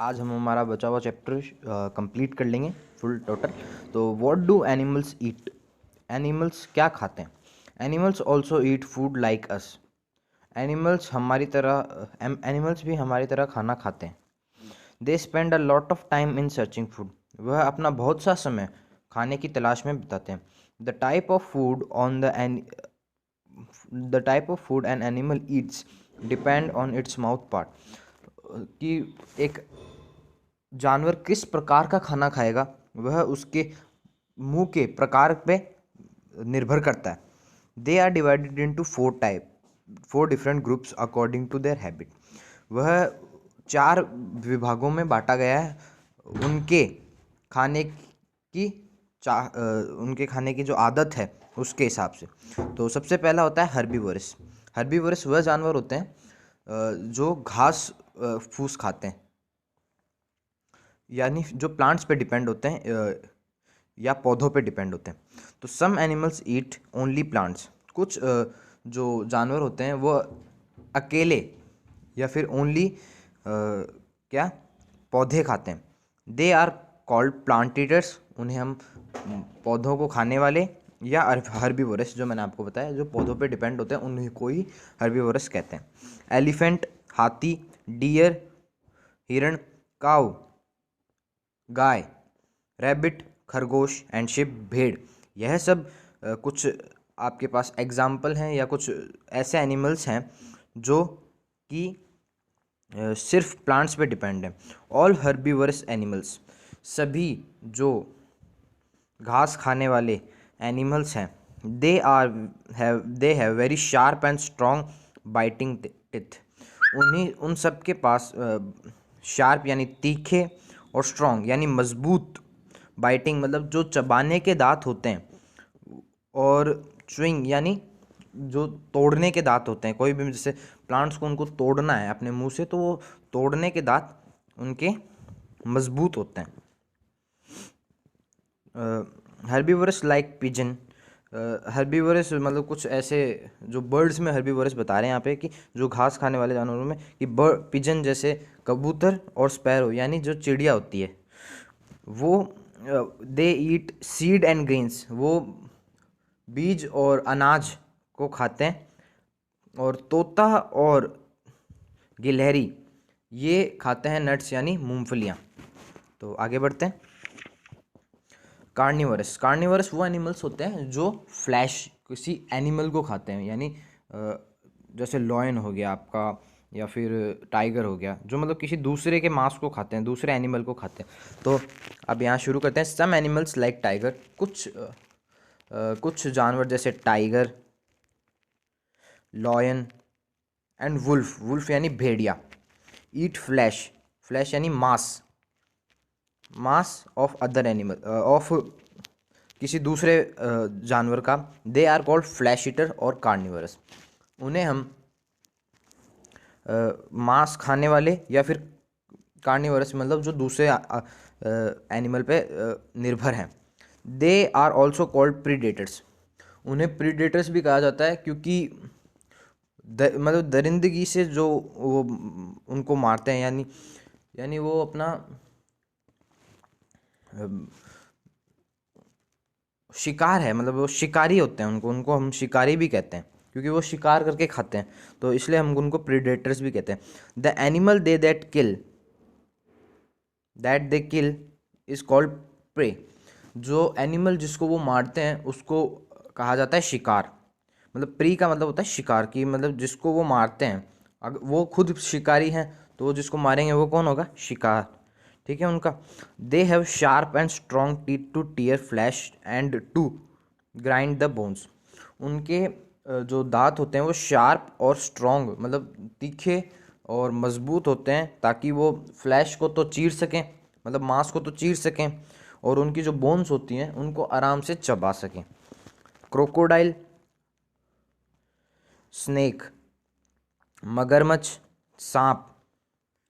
आज हम हमारा बचा हुआ चैप्टर कंप्लीट कर लेंगे फुल टोटल। तो what do animals eat? Animals क्या खाते हैं? Animals also eat food like us. Animals भी हमारी तरह खाना खाते हैं। They spend a lot of time in searching food. वह अपना बहुत सा समय खाने की तलाश में बिताते हैं। The type of food on the type of food an animal Yeats depend on its mouth part. कि एक जानवर किस प्रकार का खाना खाएगा वह उसके मुंह के प्रकार पे निर्भर करता है। They are divided into four different groups according to their habit. वह चार विभागों में बांटा गया है उनके खाने की उनके खाने की जो आदत है उसके हिसाब से। तो सबसे पहला होता है हर्बीवोरस। हर्बीवोरस वह जानवर होते हैं जो घास फूस खाते हैं, यानी जो प्लांट्स पे डिपेंड होते हैं या पौधों पे डिपेंड होते हैं। तो some animals eat only plants. कुछ जो जानवर होते हैं वो अकेले या फिर ओनली क्या पौधे खाते हैं। They are called plant eaters. उन्हें हम पौधों को खाने वाले या हर्बीवोरस, जो मैंने आपको बताया, जो पौधों पे डिपेंड होते हैं उन्हीं को ही हर्बीवोरस कहते हैं। एलिफेंट, हाथी, डियर, हिरण, काऊ, गाय, रैबिट, खरगोश एंड शिप, भेड़। यह सब कुछ आपके पास एग्जाम्पल हैं या कुछ ऐसे एनिमल्स हैं जो कि सिर्फ प्लांट्स पे डिपेंड हैं। ऑल हर्बीवरस एनिमल्स, सभी जो घास खाने वाले एनिमल्स हैं, they have very sharp and strong biting teeth. उन सब के पास शार्प यानी तीखे और स्ट्रॉन्ग यानी मजबूत, बाइटिंग मतलब जो चबाने के दांत होते हैं, और च्युइंग यानी जो तोड़ने के दांत होते हैं। कोई भी जैसे प्लांट्स को उनको तोड़ना है अपने मुंह से, तो वो तोड़ने के दांत उनके मजबूत होते हैं। Herbivores like pigeon. हर्बीवरस मतलब कुछ ऐसे जो बर्ड्स में हर्बीवरस बता रहे हैं यहाँ पे कि जो घास खाने वाले जानवरों में, कि पिजन जैसे कबूतर और स्पैरो यानी जो चिड़िया होती है वो दे ईट सीड एंड ग्रेन्स। वो बीज और अनाज को खाते हैं। और तोता और गिलहरी ये खाते हैं नट्स यानी मूंगफलियाँ। तो आगे बढ़ते हैं। कार्निवरस वो एनिमल्स होते हैं जो फ्लैश किसी एनिमल को खाते हैं, यानी जैसे लॉयन हो गया आपका या फिर टाइगर हो गया, जो मतलब किसी दूसरे के मांस को खाते हैं, दूसरे एनिमल को खाते हैं। तो अब यहाँ शुरू करते हैं। सम एनिमल्स लाइक टाइगर, कुछ जानवर जैसे टाइगर, लॉयन एंड वुल्फ यानी भेड़िया, ईट फ्लैश यानी मांस ऑफ अदर एनिमल, ऑफ किसी दूसरे जानवर का। They are called flesh eater और कार्निवरस। उन्हें हम मांस खाने वाले या फिर कार्निवरस मतलब जो दूसरे एनिमल पे निर्भर हैं। They are also called predators. उन्हें प्रीडेटर्स भी कहा जाता है क्योंकि मतलब दरिंदगी से जो वो उनको मारते हैं, यानी वो अपना शिकार है, मतलब वो शिकारी होते हैं। उनको हम शिकारी भी कहते हैं क्योंकि वो शिकार करके खाते हैं, तो इसलिए हम उनको प्रीडेटर्स भी कहते हैं। The animal that they kill is called prey. जो एनिमल जिसको वो मारते हैं उसको कहा जाता है शिकार। मतलब प्री का मतलब होता है शिकार की, मतलब जिसको वो मारते हैं अगर वो खुद शिकारी हैं तो वो जिसको मारेंगे वो कौन होगा? शिकार। ठीक है उनका। They have sharp and strong teeth to tear flesh and to grind the bones. उनके जो दांत होते हैं वो शार्प और स्ट्रॉन्ग मतलब तीखे और मजबूत होते हैं ताकि वो फ्लैश को तो चीर सकें, मतलब मांस को तो चीर सकें, और उनकी जो बोन्स होती हैं उनको आराम से चबा सकें। क्रोकोडाइल, स्नेक, मगरमच्छ, सांप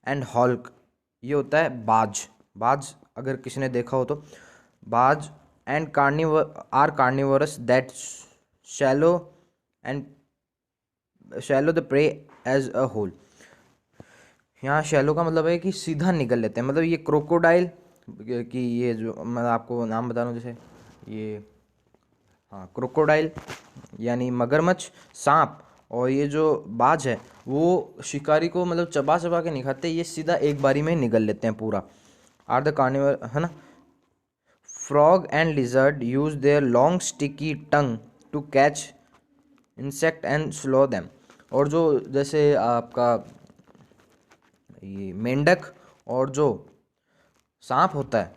एंड हॉल्क, ये होता है बाज अगर किसी ने देखा हो तो। बाज and carnivorous that swallow and swallow the prey as a whole. यहाँ शैलो का मतलब है कि सीधा निगल लेते हैं। मतलब ये क्रोकोडाइल कि ये जो मैं आपको नाम बता रहा हूँ, जैसे ये, हाँ, क्रोकोडाइल यानी मगरमच्छ, सांप, और ये जो बाज है वो शिकारी को मतलब चबा चबा के नहीं खाते, ये सीधा एक बारी में निगल लेते हैं पूरा। आर द कार्निवर, है ना। Frog and lizard use their long sticky tongue to catch insect and swallow them. और जो जैसे आपका ये मेंढक और जो सांप होता है,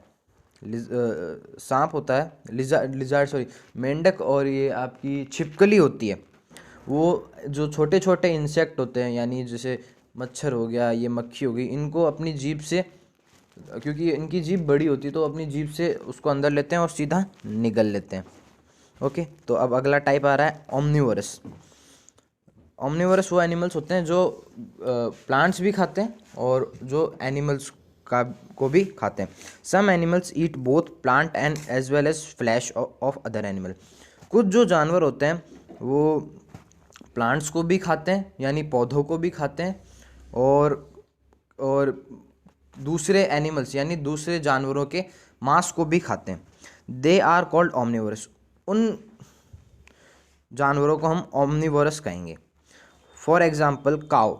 सांप होता है, लिजार्ड सॉरी, मेंढक और ये आपकी छिपकली होती है, वो जो छोटे छोटे इंसेक्ट होते हैं, यानी जैसे मच्छर हो गया, ये मक्खी हो गई, इनको अपनी जीभ से, क्योंकि इनकी जीभ बड़ी होती है तो अपनी जीभ से उसको अंदर लेते हैं और सीधा निगल लेते हैं। ओके, तो अब अगला टाइप आ रहा है ओमनिवोरस। ओमनिवोरस वो एनिमल्स होते हैं जो प्लांट्स भी खाते हैं और जो एनिमल्स का को भी खाते हैं। Some animals eat both plant and as well as flesh of other animal. कुछ जो जानवर होते हैं वो प्लांट्स को भी खाते हैं, यानी पौधों को भी खाते हैं, और दूसरे एनिमल्स यानी दूसरे जानवरों के मांस को भी खाते हैं। They are called omnivorous. उन जानवरों को हम ओमनिवोरस कहेंगे। For example cow,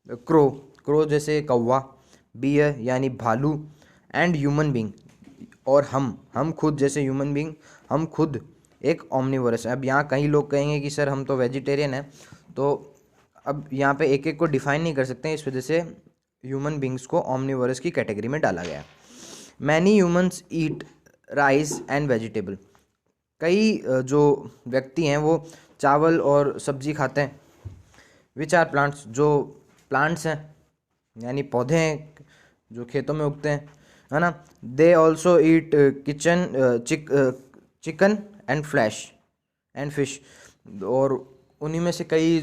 crow, crow जैसे कौवा, बियर यानी भालू, एंड ह्यूमन बींग, और हम खुद जैसे ह्यूमन बींग, हम खुद एक ओमनिवोरस है। अब यहाँ कई लोग कहेंगे कि सर हम तो वेजिटेरियन हैं, तो अब यहाँ पे एक एक को डिफाइन नहीं कर सकते, इस वजह से ह्यूमन बींग्स को ओमनिवोरस की कैटेगरी में डाला गया। Many humans eat rice and vegetable. कई जो व्यक्ति हैं वो चावल और सब्जी खाते हैं। विच आर प्लांट्स, जो प्लांट्स हैं यानी पौधे हैं जो खेतों में उगते हैं, है ना। They also eat chicken and flash and fish. और उन्हीं में से कई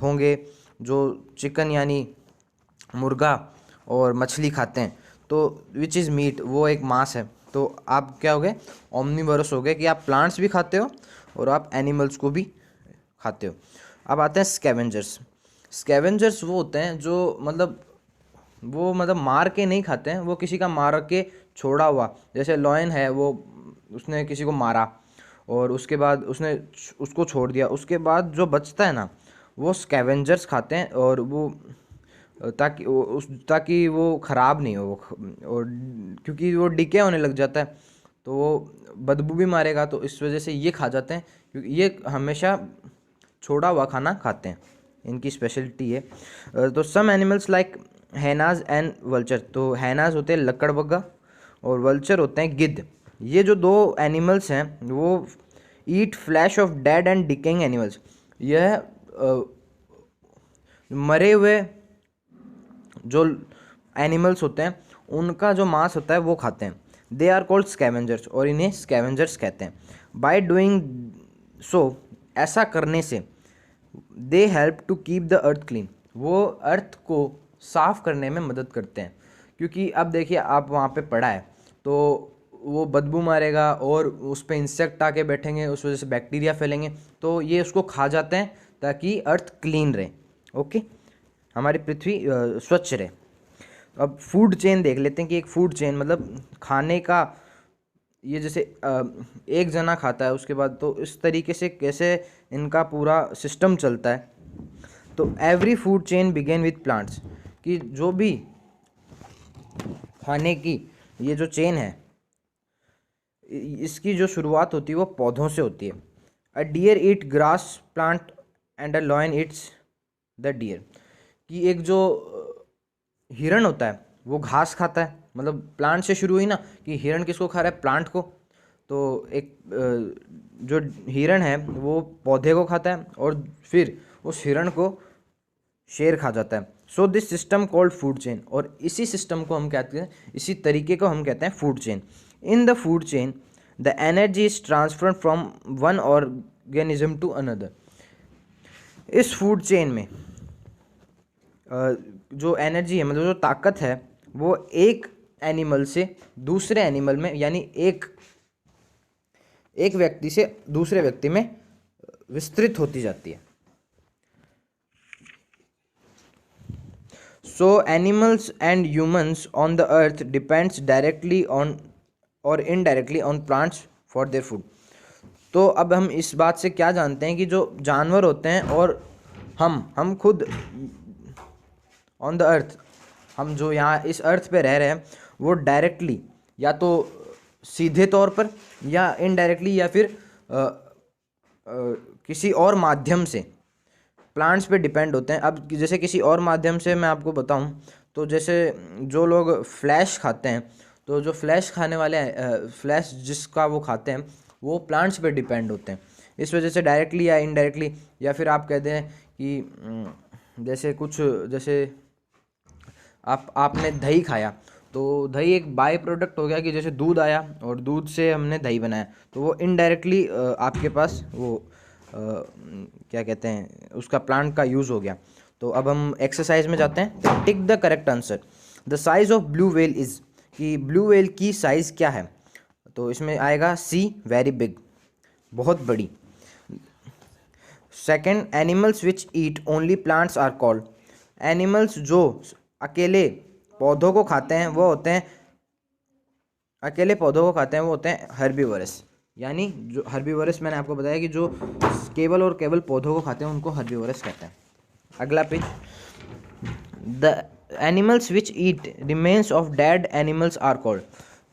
होंगे जो चिकन यानी मुर्गा और मछली खाते हैं, तो विच इज़ मीट, वो एक मांस है। तो आप क्या हो गए, ओमनिवोरस हो गए, कि आप प्लांट्स भी खाते हो और आप एनिमल्स को भी खाते हो। अब आते हैं स्कैवेंजर्स। स्कैवेंजर्स वो होते हैं जो मतलब मार के नहीं खाते हैं, वो किसी का मार के छोड़ा हुआ, जैसे लॉयन है, वो उसने किसी को मारा और उसके बाद उसने उसको छोड़ दिया, उसके बाद जो बचता है ना, वो स्कैवेंजर्स खाते हैं। और वो ताकि वो ख़राब नहीं हो, और क्योंकि वो डिके होने लग जाता है तो वो बदबू भी मारेगा, तो इस वजह से ये खा जाते हैं, क्योंकि ये हमेशा छोड़ा हुआ खाना खाते हैं, इनकी स्पेशलिटी है। तो some animals like hyenas and vulture. तो हैनाज होते हैं लकड़बग्गा और वल्चर होते हैं गिद्ध। ये जो दो एनिमल्स हैं वो ईट flesh of dead and decaying animals. यह मरे हुए जो एनिमल्स होते हैं उनका जो मांस होता है वो खाते हैं। दे आर कॉल्ड स्कैवेंजर्स, और इन्हें स्कैवेंजर्स कहते हैं। बाय डूइंग सो, ऐसा करने से, they help to keep the earth clean, वो अर्थ को साफ करने में मदद करते हैं। क्योंकि अब देखिए, आप वहाँ पे पड़ा है तो वो बदबू मारेगा और उस पर इंसेक्ट आके बैठेंगे, उस वजह से बैक्टीरिया फैलेंगे, तो ये उसको खा जाते हैं ताकि अर्थ क्लीन रहे। ओके, हमारी पृथ्वी स्वच्छ रहे। अब फूड चेन देख लेते हैं कि एक फूड चेन मतलब खाने का, ये जैसे एक जना खाता है उसके बाद, तो इस तरीके से कैसे इनका पूरा सिस्टम चलता है। तो every food chain begin with plants, कि जो भी खाने की ये जो चेन है इसकी जो शुरुआत होती है वो पौधों से होती है। A deer eat grass plant and a lion eats the deer, कि एक जो हिरण होता है वो घास खाता है, मतलब प्लांट से शुरू हुई ना, कि हिरण किसको खा रहा है, प्लांट को। तो एक जो हिरण है वो पौधे को खाता है और फिर उस हिरण को शेर खा जाता है। So this system called food chain, और इसी सिस्टम को हम कहते हैं, इसी तरीके को हम कहते हैं food chain. In the food chain the energy is transferred from one organism to another. इस फूड चेन में जो एनर्जी है, मतलब जो ताकत है, वो एक एनिमल से दूसरे एनिमल में, यानी एक व्यक्ति से दूसरे व्यक्ति में विस्तृत होती जाती है। So animals and humans on the earth depends directly on और indirectly on plants for their food. तो अब हम इस बात से क्या जानते हैं कि जो जानवर होते हैं और हम खुद ऑन द अर्थ, हम जो यहाँ इस अर्थ पे रह रहे हैं, वो डायरेक्टली या तो सीधे तौर पर या इनडायरेक्टली या फिर किसी और माध्यम से प्लांट्स पे डिपेंड होते हैं। अब जैसे किसी और माध्यम से मैं आपको बताऊं तो जैसे जो लोग फ्लैश खाते हैं, तो जो फ्लैश खाने वाले फ्लैश जिसका वो खाते हैं वो प्लांट्स पे डिपेंड होते हैं। इस वजह से डायरेक्टली या इनडायरेक्टली, या फिर आप कहते हैं कि जैसे आपने दही खाया, तो दही एक बाय प्रोडक्ट हो गया कि जैसे दूध आया और दूध से हमने दही बनाया, तो वो इनडायरेक्टली आपके पास वो क्या कहते हैं उसका प्लांट का यूज़ हो गया। तो अब हम एक्सरसाइज में जाते हैं। Tick the correct answer. The size of blue whale is, कि ब्लू व्हेल की साइज़ क्या है, तो इसमें आएगा सी, वेरी बिग, बहुत बड़ी। Second, animals which eat only plants are called. Animals जो अकेले पौधों को खाते हैं वो होते हैं हर्बीवरस। यानी जो हर्बीवरस, मैंने आपको बताया कि जो केवल और केवल पौधों को खाते हैं उनको हर्बीवरस कहते हैं। अगला page. The animals which eat remains of dead animals are called.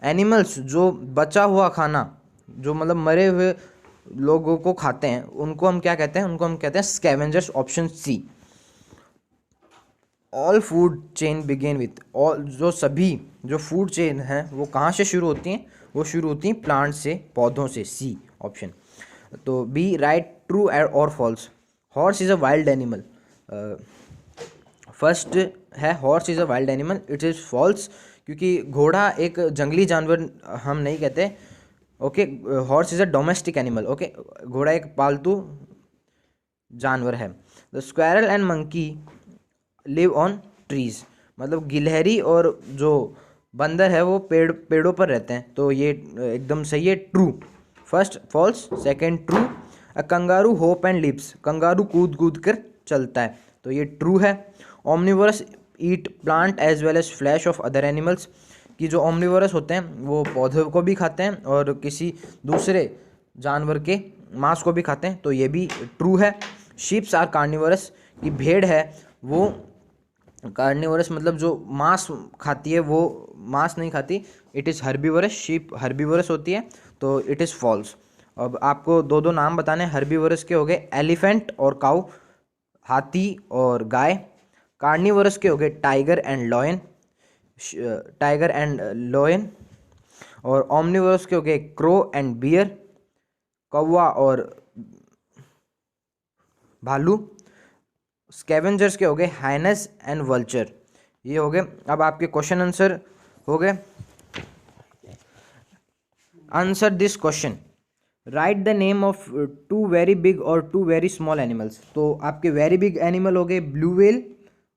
Animals जो बचा हुआ खाना, जो मतलब मरे हुए लोगों को खाते हैं, उनको हम क्या कहते हैं? उनको हम कहते हैं scavengers, option C. All food chain begin with, all जो फूड चेन है वो कहाँ से शुरू होती हैं? वो शुरू होती हैं प्लांट से, पौधों से, सी ऑप्शन। तो बी, राइट ट्रू और false. Horse is a wild animal. First है horse is a wild animal, it is false, क्योंकि घोड़ा एक जंगली जानवर हम नहीं कहते। Okay, horse is a domestic animal. Okay, घोड़ा एक पालतू जानवर है। The squirrel and monkey live on trees, मतलब गिलहरी और जो बंदर है वो पेड़ों पर रहते हैं। तो ये एकदम सही है, true. First false, second true. A kangaroo hop and leaps, kangaroo कूद कूद कर चलता है, तो ये ट्रू है। Omnivorous eat plant as well as flesh of other animals, कि जो ओमनिवोरस होते हैं वो पौधों को भी खाते हैं और किसी दूसरे जानवर के मांस को भी खाते हैं, तो ये भी ट्रू है। शीप्स आर कार्निवोरस, कि भेड़ है वो कार्निवोरस, मतलब जो मांस खाती है वो मांस नहीं खाती। It is herbivorous, sheep herbivorous होती है, तो इट इज़ फॉल्स। अब आपको दो दो नाम बताने। हर्बीवोरस के हो गए एलिफेंट और काऊ, हाथी और गाय। कार्निवोरस के हो गए टाइगर एंड लॉयन। और ओमनिवोरस के हो गए क्रो एंड बियर, कौवा और भालू। स्कैवेंजर्स के हो गए हाइनस एंड वल्चर। ये हो गए। अब आपके क्वेश्चन आंसर हो गए। Answer this question, write the name of two very big और टू वेरी स्मॉल एनिमल्स। तो आपके वेरी बिग एनिमल हो गए ब्लू व्हेल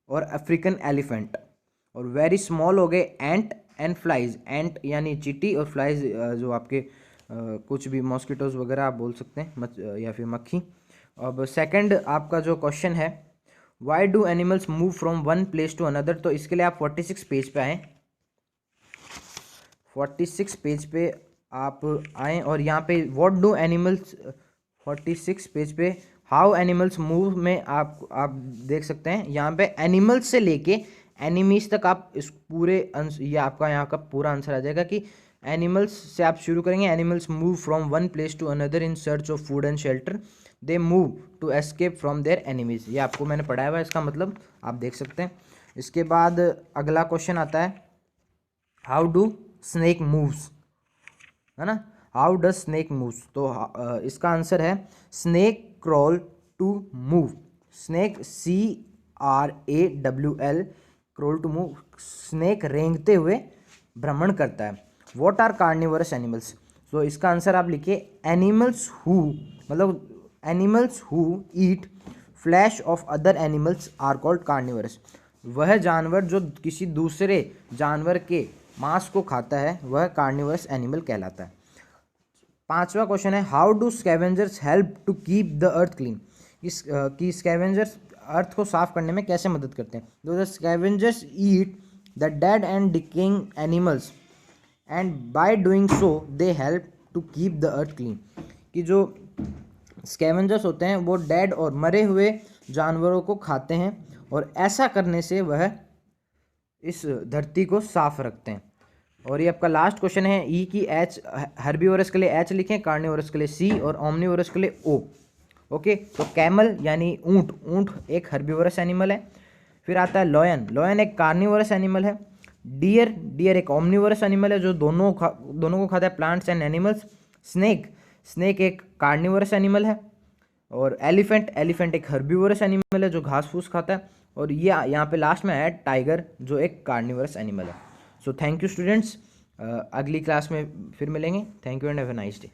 और अफ्रीकन एलिफेंट, और वेरी स्मॉल हो गए एंट एंड फ्लाइज। एंट यानी चींटी, और फ्लाइज जो आपके कुछ भी मॉस्किटोज वगैरह आप बोल सकते हैं, या फिर मक्खी। अब सेकंड आपका जो क्वेश्चन है, why do animals move from one place to another. तो इसके लिए आप 46 पेज पे आएँ, 46 पेज पे आप आएँ और यहाँ पे व्हाट डू एनिमल्स, 46 पेज पे हाउ एनिमल्स मूव में आप देख सकते हैं। यहाँ पे एनिमल्स से लेके एनिमीज तक आप इस पूरे ये आपका यहाँ का पूरा आंसर आ जाएगा कि एनिमल्स से आप शुरू करेंगे। Animals move from one place to another in search of food and shelter, they move to escape from their enemies. ये आपको मैंने पढ़ाया हुआ है, इसका मतलब आप देख सकते हैं। इसके बाद अगला क्वेश्चन आता है, हाउ डू स्नेक मूव्स, है ना। हाउ डज स्नेक मूव्स, तो इसका आंसर है snake crawl to move. Snake CRAWL, crawl to move, snake रेंगते हुए भ्रमण करता है। व्हाट आर कार्निवरस एनिमल्स, तो इसका आंसर आप लिखिए एनिमल्स हु, मतलब animals who eat flesh of other animals are called carnivorous. वह जानवर जो किसी दूसरे जानवर के मांस को खाता है वह कार्निवरस एनिमल कहलाता है। पांचवा क्वेश्चन है, how do scavengers help to keep the earth clean. कि स्कैवेंजर्स अर्थ को साफ करने में कैसे मदद करते हैं? The scavengers eat the dead and decaying animals and by doing so they help to keep the earth clean. कि जो स्कैवेंजर्स होते हैं वो डेड और मरे हुए जानवरों को खाते हैं और ऐसा करने से वह इस धरती को साफ रखते हैं। और ये आपका लास्ट क्वेश्चन है ई की एच, हर्बीवोरस के लिए एच लिखें, कार्निवोरस के लिए सी और ओमनीवोरस के लिए ओ। ओके, तो कैमल यानी ऊंट, ऊंट एक हर्बीवोरस एनिमल है। फिर आता है लॉयन, लॉयन एक कार्निवोरस एनिमल है। डियर, डियर एक ओमनीवोरस एनिमल है जो दोनों को खाता है, plants and animals. Snake, snake एक कार्निवोरस एनिमल है। और एलिफेंट, एलिफेंट एक हर्बीवोरस एनिमल है जो घास फूस खाता है। और ये यहाँ पे लास्ट में है टाइगर जो एक कार्निवोरस एनिमल है। सो थैंक यू स्टूडेंट्स, अगली क्लास में फिर मिलेंगे। Thank you and have a nice day.